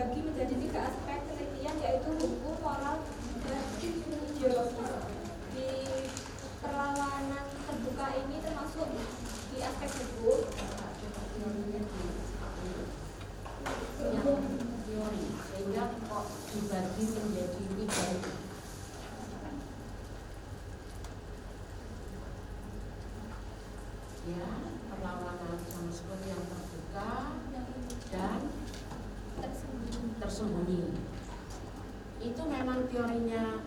dibagi menjadi 3 aspek penelitian, yaitu hukum, moral, dan ideologis. Di perlawanan terbuka ini termasuk di aspek hukum, teori, sehingga kok dibagi menjadi 3. Ya, perlawanan James Scott yang terbuka dan tersembunyi. Itu memang teorinya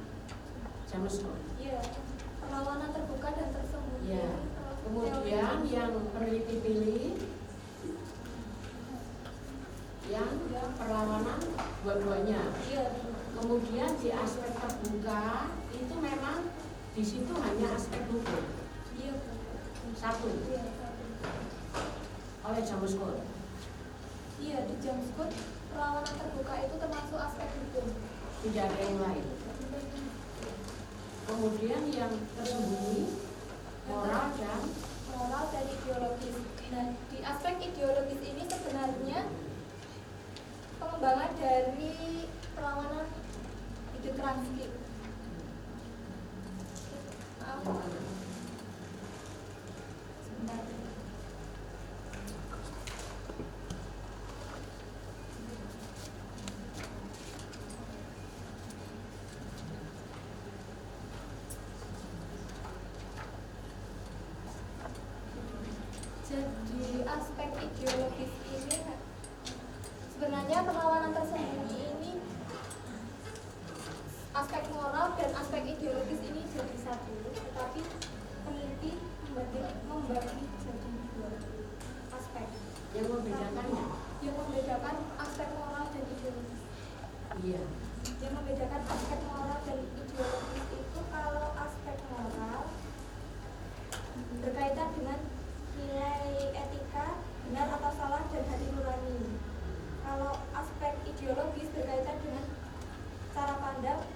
James Scott. Iya, perlawanan terbuka dan tersembunyi. Ya. Kemudian yang peneliti pilih yang perlawanan dua-duanya. Iya. Kemudian di aspek terbuka itu memang di situ hanya aspek hukum. Iya. Satu. Iya. Oleh James Scott. Iya, di James Scott perlawanan terbuka itu termasuk aspek hukum. Tidak ada yang lain. Kemudian yang tersembunyi moral dan ideologis. Nah, di aspek ideologis ini sebenarnya pengembangan dari perlawanan ide Transky. Sebentar. Jadi aspek ideologis ini sebenarnya perlawanan tersembunyi ini, aspek moral dan aspek ideologis ini jadi satu, tetapi peneliti membagi jadi 2 aspek. yang membedakannya. Yang membedakan aspek moral dan ideologis. Iya. Yang membedakan aspek moral dan ideologis itu, kalau aspek moral berkaitan dengan nilai etika, benar atau salah, dan hati nurani. Kalau aspek ideologis berkaitan dengan cara pandang,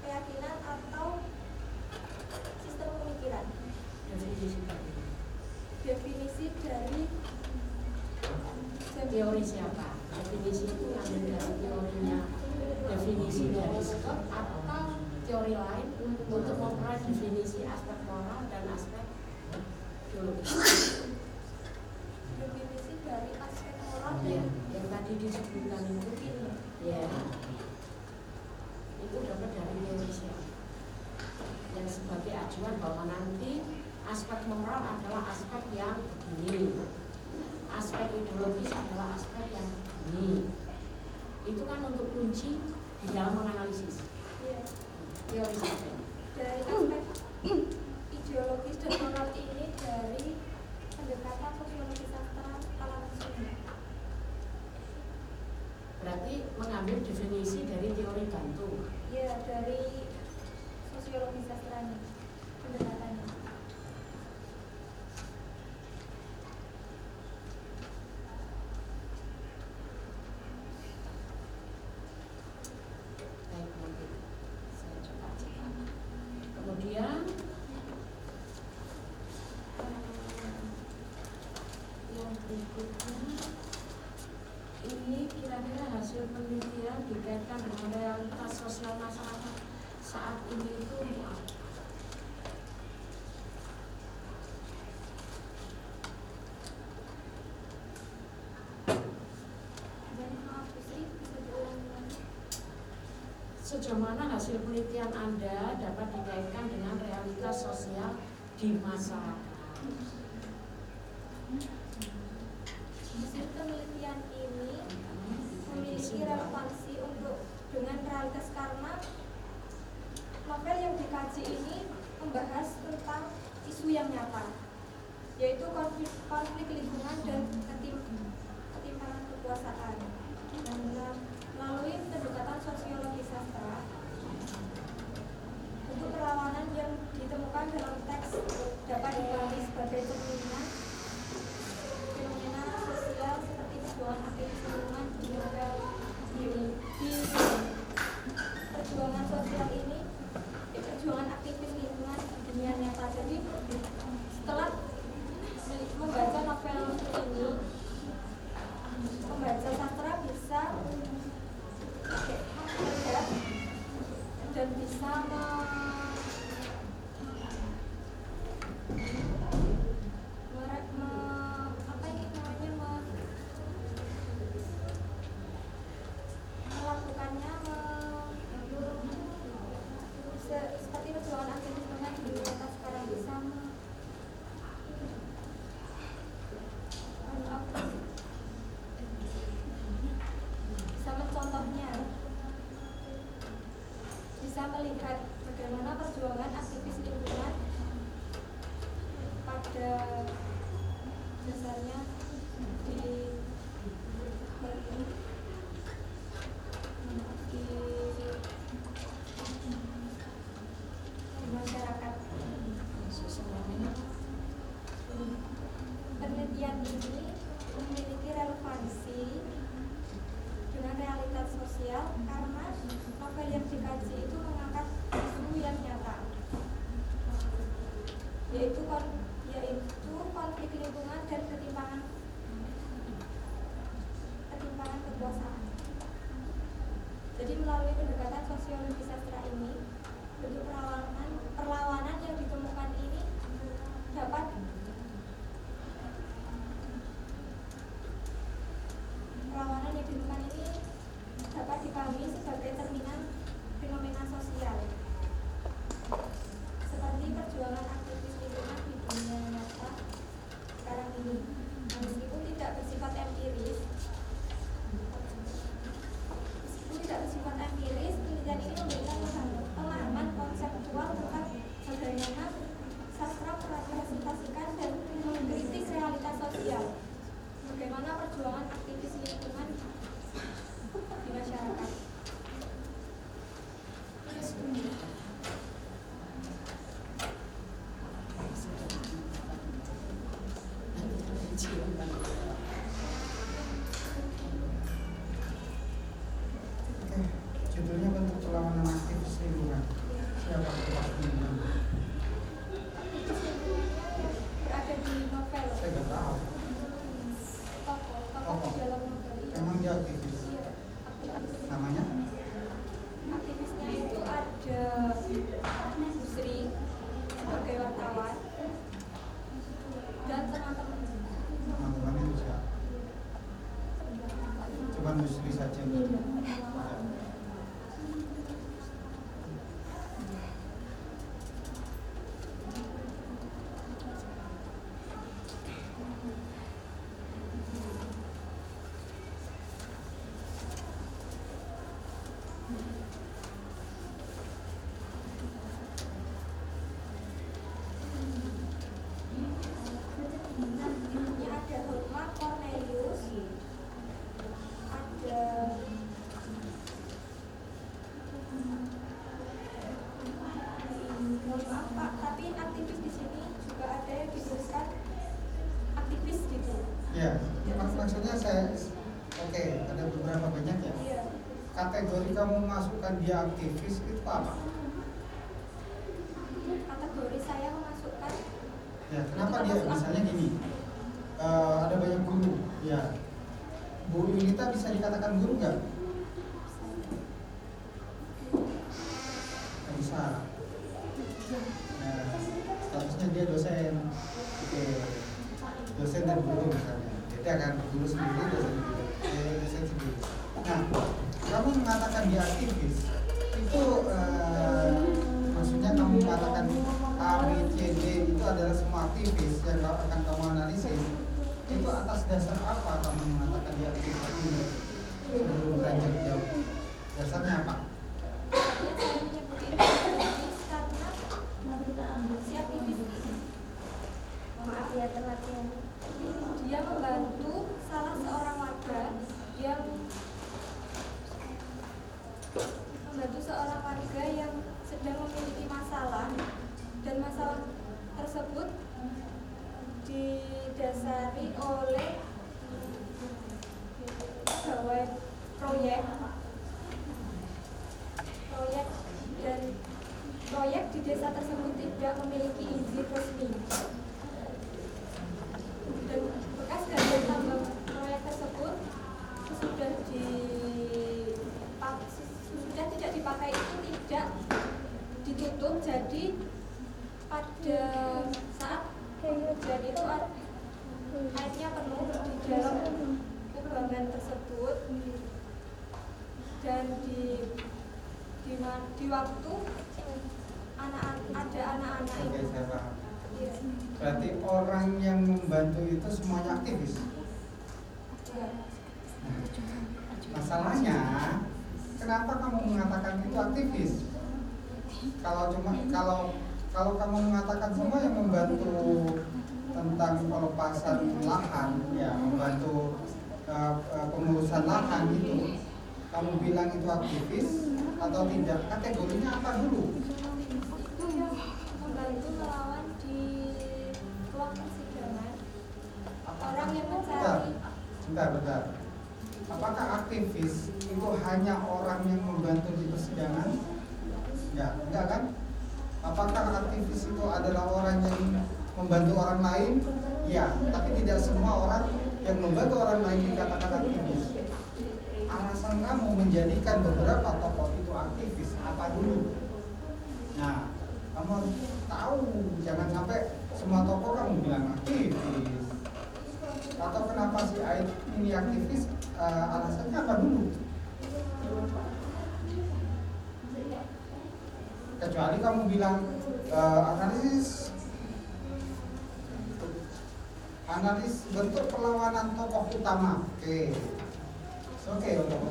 keyakinan, atau sistem pemikiran. Definisi dari teori siapa? Definisi itu ambil dari teorinya, definisi dari Scott atau teori lain untuk memperoleh definisi aspek moral dan aspek ideologis. Definisi dari aspek moral Ya, yang tadi disebutkan itu, ya, itu dapat dari teori siapa? Yang sebagai acuan bahwa nanti aspek moral adalah aspek yang begini, aspek ideologis adalah aspek yang begini. Itu kan untuk kunci di dalam menganalisis. ya, Teori siapa? dari aspek ideologis dan moral ini dari pendekatan sosiologi sastra Alan Smith. Berarti mengambil definisi dari teori Bantu. Ya, dari sosiologi sastranya pendekatannya. Baik, nanti saya coba cek. Kemudian yang berikutnya ini kira-kira hasil penelitian dikaitkan dengan realitas sosial masyarakat saat ini itu apa? Sejauh mana hasil penelitian Anda dapat dikaitkan dengan realitas sosial di masyarakat? Hasil penelitian ini memiliki relevansi untuk dengan realitas karena novel yang dikaji ini membahas tentang isu yang nyata, yaitu konflik lingkungan dan ketimpangan kekuasaan. Dan melalui pendekatan sosiologi sastra, bentuk perlawanan yang ditemukan dalam teks dapat dipahami sebagai cerminan fenomena sosial seperti perjuangan aktivis lingkungan di novel ini. Di perjuangan sosial ini, perjuangan aktivis lingkungan di dunia nyata. Jadi setelah membaca novel ini, melihat bagaimana perjuangan aktivis lingkungan pada dasarnya di masyarakat. Penelitian ini memiliki relevansi dengan realitas sosial karena novel yang dikaji itu mengangkat isu yang nyata, yaitu konflik lingkungan dan ketimpangan kekuasaan. Jadi melalui pendekatan sosiologi sastra ini, bentuk perlawanan yang ditemukan ini dapat dipahami sebagai cerminan fenomena sosial seperti perjuangan aktivis lingkungan di dunia nyata sekarang ini. Meskipun tidak bersifat empiris, penelitian ini memberikan pemahaman konseptual tentang bagaimana sastra merepresentasikan dan mengkritik realitas sosial, bagaimana perjuangan aktivis lingkungan di masyarakat. Judulnya bentuk perlawanan aktivis lingkungan. Siapa pelakunya? Berada di novel. Saya nggak tahu. Tokoh di dalam novel ini. Emang dia aktivis? Iya, aktivis. Namanya? Aktivisnya itu ada Busri sebagai wartawan dan teman-teman. Teman-teman itu siapa? Cuma Busri saja. Ini ada Horma Cornelius, ada mohon maaf Pak, tapi aktivis di sini juga ada yang dituliskan aktivis gitu. Ya, maksudnya saya oke, ada beberapa banyak ya. Iya. Kategori kamu masukkan dia aktivis itu apa? Kategori saya memasukkan Ya, kenapa dia misalnya gini? Ada banyak guru, ya. Bu Yulita bisa dikatakan guru nggak? Nggak bisa. Nah, statusnya dia dosen. Oke. Dosen dan guru misalnya. Beda kan, guru sendiri, dosen sendiri. Dosen sendiri. Nah, kamu mengatakan dia aktivis, itu maksudnya kamu mengatakan A, B, C, D itu adalah semua aktivis yang akan kamu analisis. Itu atas dasar apa kamu mengatakan dia aktivis ini? Sebelum beranjak jauh, dasarnya apa? saya menyebut ini aktivis karena si aktivis ini, maaf ya telatnya, dia membantu salah seorang warga yang sedang memiliki masalah, dan masalah tersebut didasari oleh pegawai proyek dan proyek di desa tersebut tidak memiliki izin resmi, dan bekas galian tambang proyek tersebut sudah tidak dipakai itu tidak ditutup. Jadi pada saat hujan itu airnya penuh di dalam kubangan tersebut, dan di waktu ada anak-anak Oke, itu. saya paham. Iya. Berarti orang yang membantu itu semuanya aktivis. Iya. Masalahnya, kenapa kamu mengatakan itu aktivis? kalau kamu mengatakan semua yang membantu tentang pelepasan lahan, ya membantu pengurusan lahan itu, kamu bilang itu aktivis atau tidak? Kategorinya apa dulu? Itu yang membantu melawan di ruang persidangan. Orang yang mencari. Bentar. Apakah aktivis itu hanya orang yang membantu di persidangan? Ya, enggak kan? Apakah aktivis itu adalah orang yang membantu orang lain? Ya, tapi tidak semua orang yang membantu orang lain dikatakan aktivis. Alasan kamu menjadikan beberapa tokoh itu aktivis apa dulu? Nah, kamu harus tahu, jangan sampai semua tokoh kamu bilang aktivis. Atau kenapa si Aid ini aktivis, alasannya apa dulu? Kecuali kamu bilang analis bentuk perlawanan tokoh utama. Oke, untuk